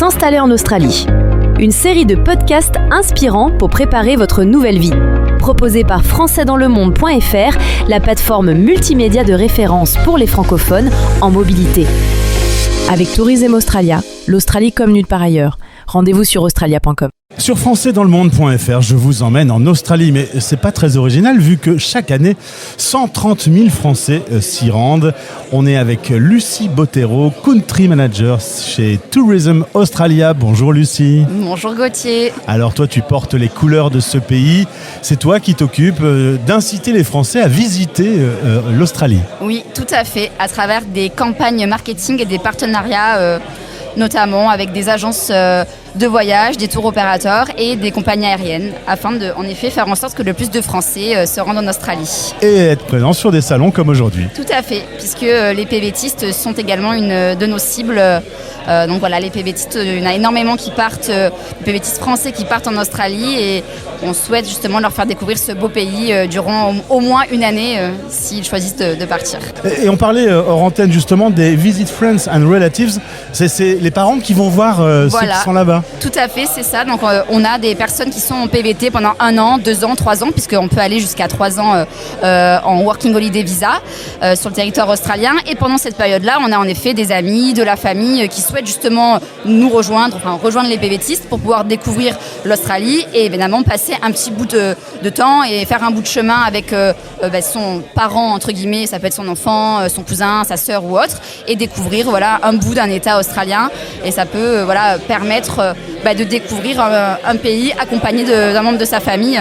S'installer en Australie. Une série de podcasts inspirants pour préparer votre nouvelle vie. Proposée par françaisdanslemonde.fr, la plateforme multimédia de référence pour les francophones en mobilité. Avec Tourisme Australia, l'Australie comme nulle part ailleurs. Rendez-vous sur australia.com. Sur françaisdanslemonde.fr, je vous emmène en Australie, mais c'est pas très original vu que chaque année, 130 000 Français s'y rendent. On est avec Lucie Bottero, Country Manager chez Tourism Australia. Bonjour Lucie. Bonjour Gauthier. Alors toi, tu portes les couleurs de ce pays. C'est toi qui t'occupes d'inciter les Français à visiter l'Australie. Oui, tout à fait, à travers des campagnes marketing et des partenariats notamment avec des agences de voyage, des tours opérateurs et des compagnies aériennes, afin de, en effet, faire en sorte que le plus de Français se rendent en Australie. Et être présents sur des salons comme aujourd'hui. Tout à fait, puisque les PVTistes sont également une de nos cibles. Donc voilà, les PVTistes, il y en a énormément qui partent, les PVTistes français qui partent en Australie, et on souhaite justement leur faire découvrir ce beau pays durant au moins une année s'ils choisissent de partir. Et on parlait hors antenne justement des Visit Friends and Relatives, c'est les parents qui vont voir ceux qui sont là-bas. Tout à fait, c'est ça. Donc on a des personnes qui sont en PVT pendant 1 an, 2 ans, 3 ans, puisqu'on peut aller jusqu'à 3 ans en Working Holiday Visa sur le territoire australien. Et pendant cette période-là, on a en effet des amis, de la famille qui souhaitent justement nous rejoindre, rejoindre les PVTistes pour pouvoir découvrir l'Australie et évidemment passer un petit bout de temps et faire un bout de chemin avec son parent, entre guillemets, ça peut être son enfant, son cousin, sa sœur ou autre, et découvrir un bout d'un État australien. Et ça peut permettre de découvrir un pays accompagné d'un membre de sa famille.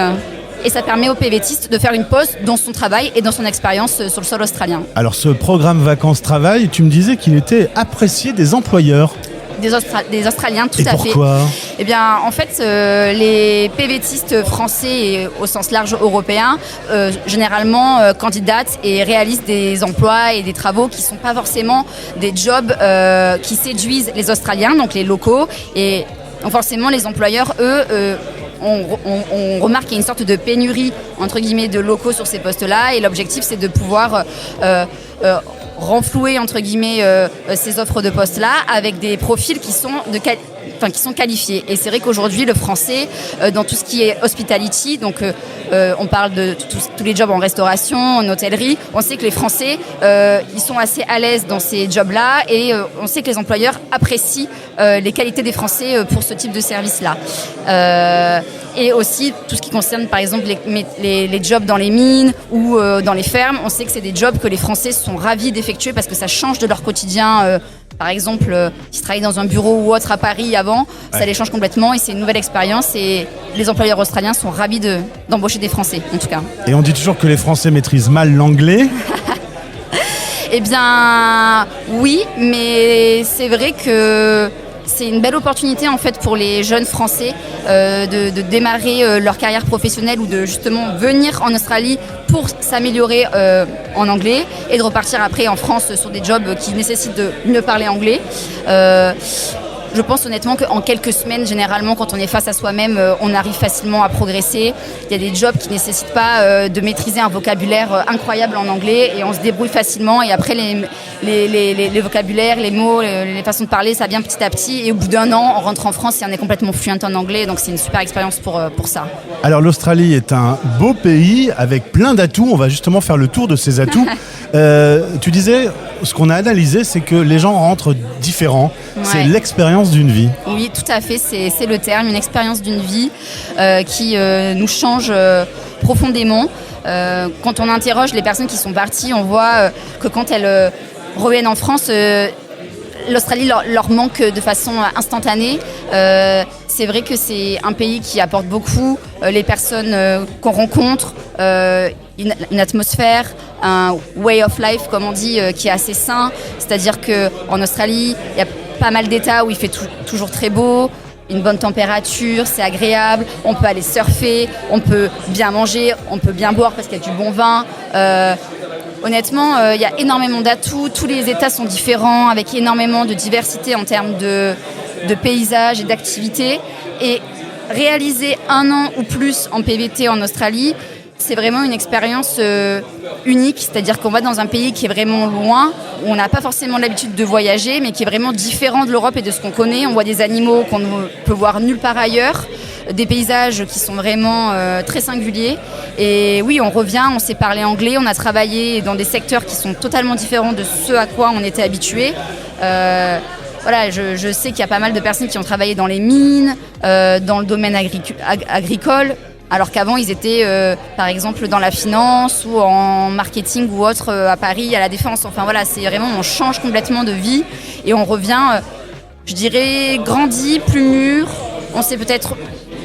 Et ça permet aux PVTistes de faire une pause dans son travail et dans son expérience sur le sol australien. Alors ce programme vacances-travail, tu me disais qu'il était apprécié des employeurs. Des Australiens, tout et à fait. Pourquoi ? Eh bien, en fait, les PVTistes français et au sens large européen, généralement candidatent et réalisent des emplois et des travaux qui ne sont pas forcément des jobs qui séduisent les Australiens, donc les locaux. Et donc forcément, les employeurs, eux, on remarque qu'il y a une sorte de pénurie, entre guillemets, de locaux sur ces postes-là. Et l'objectif, c'est de pouvoir renflouer, entre guillemets, ces offres de postes-là avec des profils qui sont qualifiés. Et c'est vrai qu'aujourd'hui, le français, dans tout ce qui est hospitality, donc on parle de tous les jobs en restauration, en hôtellerie, on sait que les Français, ils sont assez à l'aise dans ces jobs-là, et on sait que les employeurs apprécient les qualités des Français pour ce type de service-là. Et aussi, tout ce qui concerne, par exemple, les jobs dans les mines ou dans les fermes, on sait que c'est des jobs que les Français sont ravis d'effectuer parce que ça change de leur quotidien. Par exemple, s'ils travaillent dans un bureau ou autre à Paris avant, ça les change complètement et c'est une nouvelle expérience, et les employeurs australiens sont ravis d'embaucher des Français, en tout cas. Et on dit toujours que les Français maîtrisent mal l'anglais. Eh bien, oui, mais c'est vrai que c'est une belle opportunité en fait pour les jeunes Français de démarrer leur carrière professionnelle ou de justement venir en Australie pour s'améliorer en anglais et de repartir après en France sur des jobs qui nécessitent de mieux parler anglais. Je pense honnêtement qu'en quelques semaines, généralement, quand on est face à soi-même, on arrive facilement à progresser. Il y a des jobs qui ne nécessitent pas de maîtriser un vocabulaire incroyable en anglais, et on se débrouille facilement. Et après, les vocabulaires, les mots, les façons de parler, ça vient petit à petit. Et au bout d'1 an, on rentre en France et on est complètement fluent en anglais. Donc c'est une super expérience pour ça. Alors l'Australie est un beau pays avec plein d'atouts. On va justement faire le tour de ces atouts. Tu disais, ce qu'on a analysé, c'est que les gens rentrent différents. Ouais. C'est l'expérience d'une vie. Oui, tout à fait, c'est le terme, une expérience d'une vie qui nous change profondément. Quand on interroge les personnes qui sont parties, on voit que quand elles reviennent en France, l'Australie leur manque de façon instantanée. C'est vrai que c'est un pays qui apporte beaucoup. Les personnes qu'on rencontre, une atmosphère, un way of life, comme on dit, qui est assez sain. C'est-à-dire qu'en Australie, il y a pas mal d'états où il fait toujours très beau, une bonne température, c'est agréable, on peut aller surfer, on peut bien manger, on peut bien boire parce qu'il y a du bon vin. Honnêtement, il y a énormément d'atouts, tous les états sont différents, avec énormément de diversité en termes de paysages et d'activités. Et réaliser 1 an ou plus en PVT en Australie, C'est vraiment une expérience unique, c'est-à-dire qu'on va dans un pays qui est vraiment loin, où on n'a pas forcément l'habitude de voyager, mais qui est vraiment différent de l'Europe et de ce qu'on connaît. On voit des animaux qu'on ne peut voir nulle part ailleurs, des paysages qui sont vraiment très singuliers. Et oui, on revient, on sait parler anglais, on a travaillé dans des secteurs qui sont totalement différents de ce à quoi on était habitué. Voilà, je sais qu'il y a pas mal de personnes qui ont travaillé dans les mines, dans le domaine agricole, alors qu'avant ils étaient par exemple dans la finance ou en marketing ou autre à Paris, à la Défense. Enfin voilà, c'est vraiment, on change complètement de vie et on revient, je dirais, grandi, plus mûr. On sait peut-être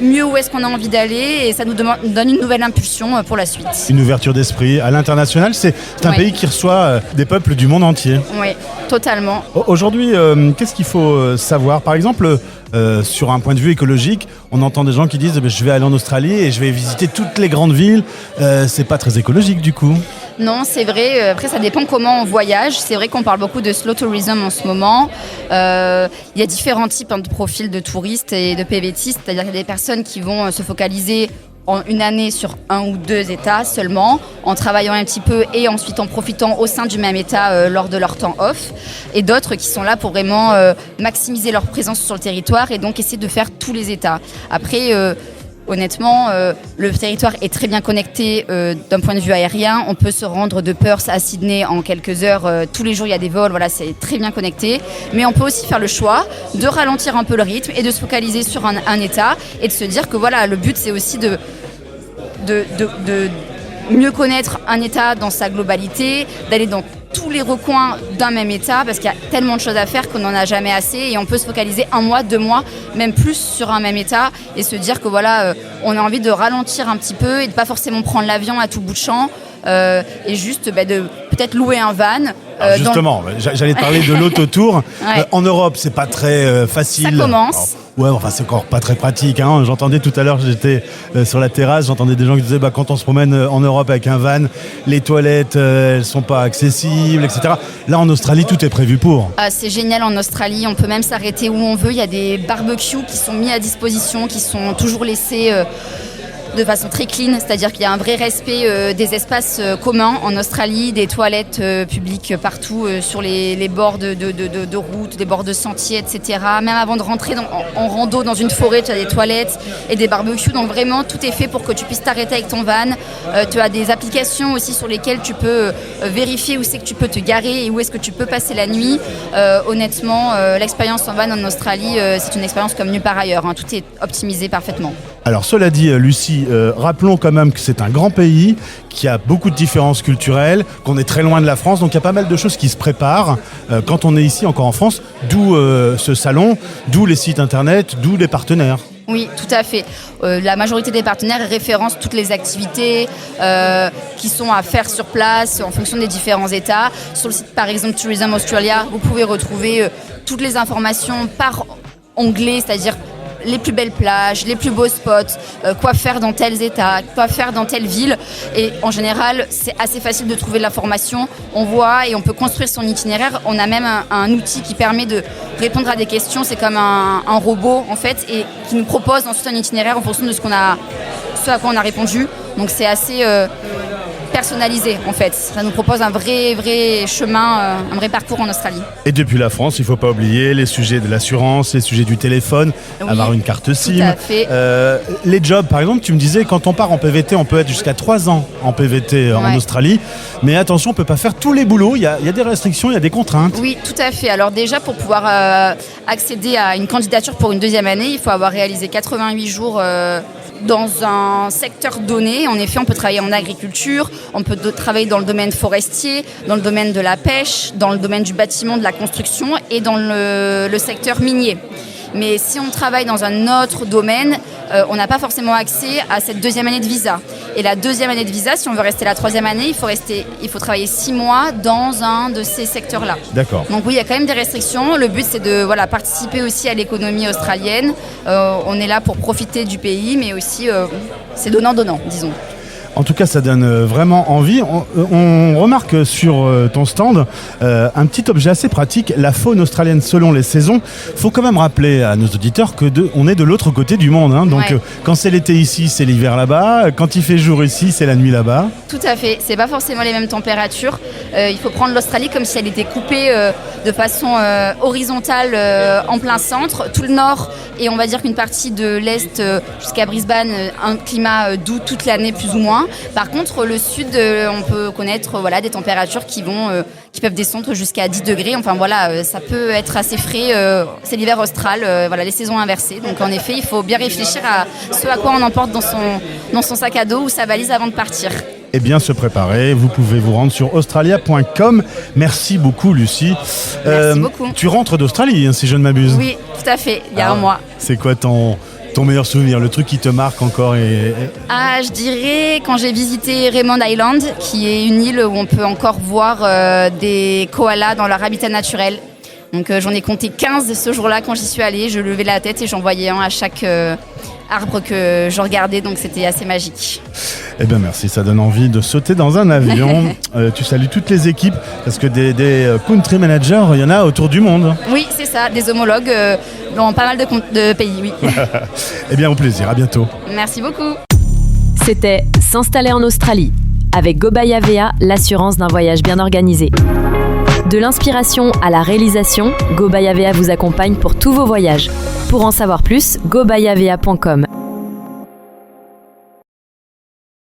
mieux où est-ce qu'on a envie d'aller et ça nous donne une nouvelle impulsion pour la suite. Une ouverture d'esprit à l'international, c'est un pays qui reçoit des peuples du monde entier. Oui, totalement. Aujourd'hui, qu'est-ce qu'il faut savoir? Par exemple, sur un point de vue écologique, on entend des gens qui disent je vais aller en Australie et je vais visiter toutes les grandes villes. C'est pas très écologique du coup. Non, c'est vrai. Après, ça dépend comment on voyage. C'est vrai qu'on parle beaucoup de slow tourism en ce moment. Il y a différents types de profils de touristes et de PVTistes. C'est-à-dire qu'il y a des personnes qui vont se focaliser en une année sur 1 ou 2 États seulement, en travaillant un petit peu et ensuite en profitant au sein du même État lors de leur temps off. Et d'autres qui sont là pour vraiment maximiser leur présence sur le territoire et donc essayer de faire tous les États. Après, honnêtement, le territoire est très bien connecté d'un point de vue aérien. On peut se rendre de Perth à Sydney en quelques heures. Tous les jours, il y a des vols. Voilà, c'est très bien connecté. Mais on peut aussi faire le choix de ralentir un peu le rythme et de se focaliser sur un État et de se dire que voilà, le but, c'est aussi de mieux connaître un État dans sa globalité, d'aller dans tous les recoins d'un même État parce qu'il y a tellement de choses à faire qu'on n'en a jamais assez et on peut se focaliser 1 mois, 2 mois, même plus sur un même État et se dire que voilà, on a envie de ralentir un petit peu et de pas forcément prendre l'avion à tout bout de champ et juste de peut-être louer un van. Justement, j'allais te parler de l'autotour. Ouais. En Europe, c'est pas très facile. Ça commence. C'est encore pas très pratique. Hein. J'entendais tout à l'heure, j'étais sur la terrasse, j'entendais des gens qui disaient quand on se promène en Europe avec un van, les toilettes elles sont pas accessibles, etc. Là, en Australie, tout est prévu pour. C'est génial en Australie. On peut même s'arrêter où on veut. Il y a des barbecues qui sont mis à disposition, qui sont toujours laissés de façon très clean, c'est-à-dire qu'il y a un vrai respect des espaces communs en Australie, des toilettes publiques partout sur les bords de routes, des bords de sentiers, etc. Même avant de rentrer en rando dans une forêt, tu as des toilettes et des barbecues, donc vraiment tout est fait pour que tu puisses t'arrêter avec ton van. Tu as des applications aussi sur lesquelles tu peux vérifier où c'est que tu peux te garer et où est-ce que tu peux passer la nuit. Honnêtement, l'expérience en van en Australie, c'est une expérience comme nulle part ailleurs, hein. Tout est optimisé parfaitement. Alors cela dit, Lucie, rappelons quand même que c'est un grand pays, qui a beaucoup de différences culturelles, qu'on est très loin de la France, donc il y a pas mal de choses qui se préparent quand on est ici encore en France, d'où ce salon, d'où les sites internet, d'où les partenaires. Oui, tout à fait. La majorité des partenaires référencent toutes les activités qui sont à faire sur place en fonction des différents États. Sur le site, par exemple, Tourism Australia, vous pouvez retrouver toutes les informations par onglet, c'est-à-dire les plus belles plages, les plus beaux spots, quoi faire dans tels états, quoi faire dans telle ville. Et en général, c'est assez facile de trouver de l'information. On voit et on peut construire son itinéraire. On a même un outil qui permet de répondre à des questions. C'est comme un robot, en fait, et qui nous propose ensuite un itinéraire en fonction de ce à quoi on a répondu. Donc c'est assez personnalisé, en fait. Ça nous propose un vrai chemin, un vrai parcours en Australie. Et depuis la France, il ne faut pas oublier les sujets de l'assurance, les sujets du téléphone, Oui, avoir une carte SIM. tout à fait. Les jobs, par exemple, tu me disais, quand on part en PVT, on peut être jusqu'à 3 ans en PVT en Australie. Mais attention, on ne peut pas faire tous les boulots. Il y a des restrictions, il y a des contraintes. Oui, tout à fait. Alors déjà, pour pouvoir accéder à une candidature pour une 2e année, il faut avoir réalisé 88 jours dans un secteur donné. En effet, on peut travailler en agriculture, on peut travailler dans le domaine forestier, dans le domaine de la pêche, dans le domaine du bâtiment, de la construction et dans le secteur minier. Mais si on travaille dans un autre domaine, on n'a pas forcément accès à cette 2e année de visa. Et la 2e année de visa, si on veut rester la 3e année, il faut travailler 6 mois dans un de ces secteurs-là. D'accord. Donc oui, il y a quand même des restrictions. Le but, c'est de participer aussi à l'économie australienne. On est là pour profiter du pays, mais aussi c'est donnant-donnant, disons. En tout cas, ça donne vraiment envie. On remarque sur ton stand un petit objet assez pratique, la faune australienne selon les saisons. Faut quand même rappeler à nos auditeurs que on est de l'autre côté du monde. Hein. Donc, quand c'est l'été ici, c'est l'hiver là-bas. Quand il fait jour ici, c'est la nuit là-bas. Tout à fait. C'est pas forcément les mêmes températures. Il faut prendre l'Australie comme si elle était coupée de façon horizontale en plein centre. Tout le nord et on va dire qu'une partie de l'est jusqu'à Brisbane, un climat doux toute l'année plus ou moins. Par contre, le sud, on peut connaître des températures qui peuvent descendre jusqu'à 10 degrés. Enfin voilà, ça peut être assez frais. C'est l'hiver austral, les saisons inversées. Donc en effet, il faut bien réfléchir à ce à quoi on emporte dans son sac à dos ou sa valise avant de partir. Et bien se préparer, vous pouvez vous rendre sur australia.com. Merci beaucoup Lucie. Merci beaucoup. Tu rentres d'Australie, hein, si je ne m'abuse. Oui, tout à fait, il y a un mois. C'est quoi ton meilleur souvenir, le truc qui te marque encore Je dirais quand j'ai visité Raymond Island, qui est une île où on peut encore voir des koalas dans leur habitat naturel. Donc j'en ai compté 15 ce jour-là quand j'y suis allée. Je levais la tête et j'en voyais un à chaque arbre que je regardais, donc c'était assez magique. Eh bien merci, ça donne envie de sauter dans un avion. Tu salues toutes les équipes, parce que des country managers, il y en a autour du monde. Oui, c'est ça, des homologues dans pas mal de pays, oui. Eh bien au plaisir, à bientôt. Merci beaucoup. C'était S'installer en Australie, avec Gobay Avea, l'assurance d'un voyage bien organisé. De l'inspiration à la réalisation, Gobay Avea vous accompagne pour tous vos voyages. Pour en savoir plus, gobayavea.com.